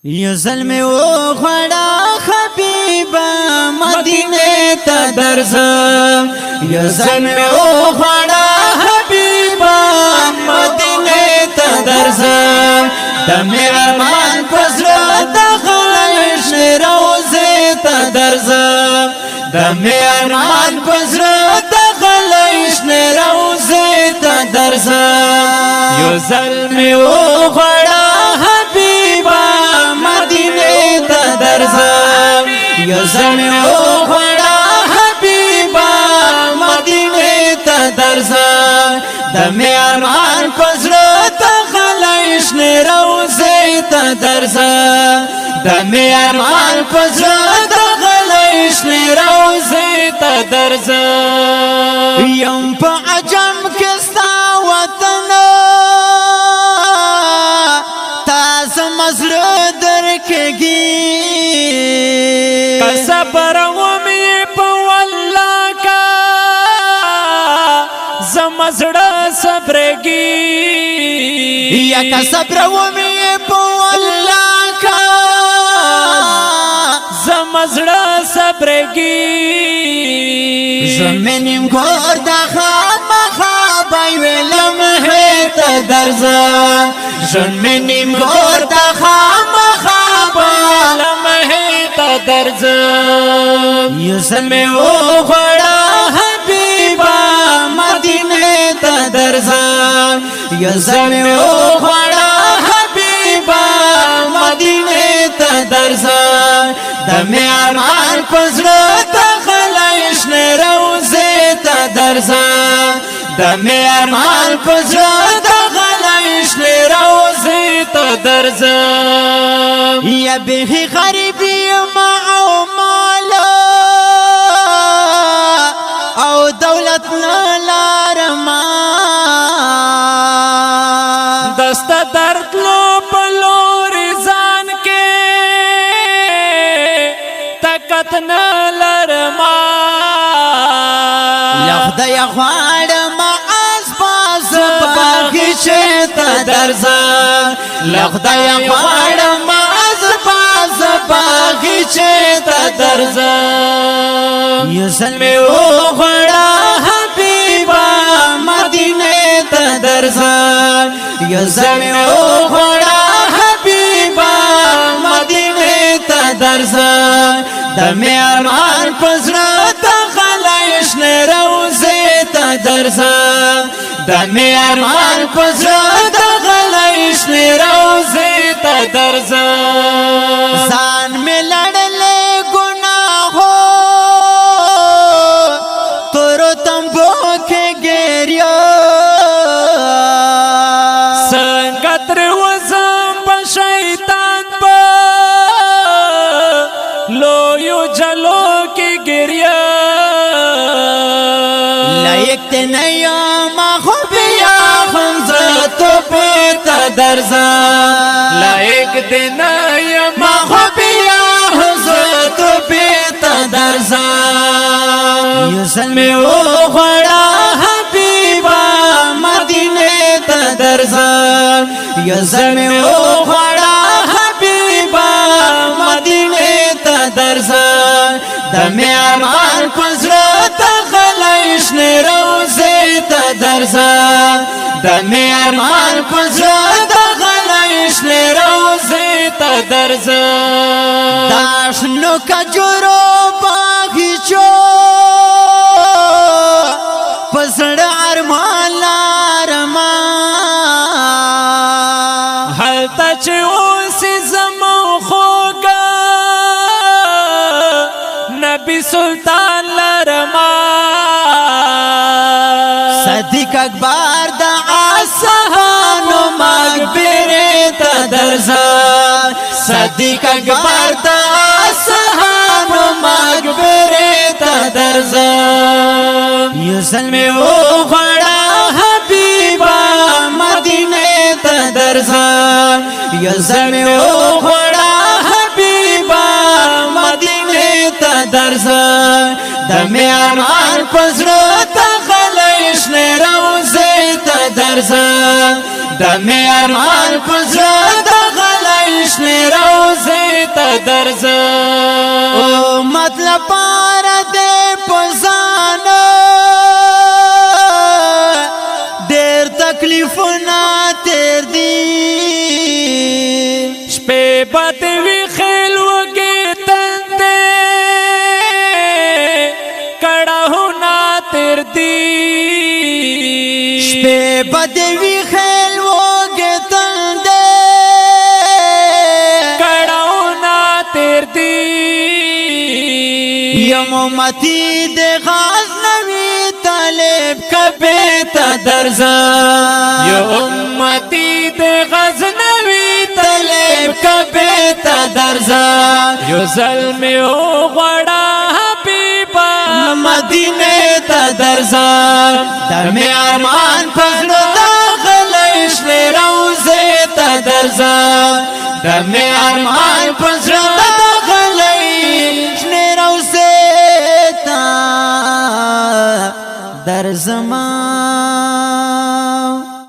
یو ظلمی و خوڑا حبیبا مدینه تا درزم یو ظلمی و خوڑا حبیبا مدینه تا درزم دمی ارمان پزر دخلش روزه تا درزم دمی ارمان پزر دخلش روزه تا درزم یو ظلمی و خوڑا یو ظلمی و خوڑا حبیبا مدینه تا درزم دمی ارمان پزر دخلش روزه تا درزم دمی ارمان پزر دخلش روزه تا درزم یم پا عجم کستا وطن تاز مزر درکگی صبر ومی په والله کا زمزړه صبرګي یا کا صبر ومی په والله کا زمزړه صبرګي زمینم ګور د خامخابای ولم هته درځه زمینم ګور د خامخابای درزم یو ظلمی و خوڑا حبیبا مدینه تا درزم یو ظلمی و خوڑا حبیبا مدینه تا درزم دمی ارمان پزر دخلش روزه تا درزم دمی ارمان پزر دخلش روزه تا درزم یا بیخی غریبی او دولت نلارما دست درد لو پلوری زان کے طاقت نلارما لخدای خوارما اسباز باغچه تا درزم لخدای خوارما اسباز باغچه تا درزم یو ظلمی و خوڑا حبیبا مدینه تا درزم یو ظلمی و خوڑا حبیبا مدینه تا درزم دمی ارمان پزر دخلش روزه تا درزم دمی ارمان پزر دخلش روزه تا درزم زان می لڑلے گناہو تورو تنبو کے گیریا سنگتر وزم پا شیطان پا لویو جلو کی گریا لائک تنیا مخبیا خمزتو پیتا درزم لائک دنیا مخبیا خمزتو پیتا درزم یو ظلمی و خوڑا حبیبا مدینه تا درزم یو ظلمی و خوڑا حبیبا مدینه تا درزم دمی ارمان پزر دخلش روزه تا درزم دمی ارمان پزر دخلش روزه تا درزم داشنو کجورو باغیچو پزر ارمان لارما حالتا چه اوسی زمو خوگا نبی سلطان لرما صدیق اکبر دا آسانو مغبره تا درزم صدیق اکبر دا آسانو مغبره تا درزم یو ظلمی و خوڑا حبیبا مدینه تا درزم یو ظلمی و خوڑا حبیبا مدینه تا درزم دمی ارمان پزر دخلش روزه تا درزم دمی ارمان پزر دخلش روزه درځه مطلب پاره دې پزان ډېر تکلیفونه تیر دي شپې بد وی خیل وګي تندې کړهونه تیر دي شپې بد وی خیل وګي تندې کړهونه تیر دي یم امتی د غزنوي طالب کبه ته درځه یو امتی د غزنوي طالب کبه ته درځه یو زلمی او غړا حبیبا مدینه ته درځه د می ارمان پزړه داخله شوي روزه ته درځه د می ارمان پزړه داخله شوي روزه ته درځه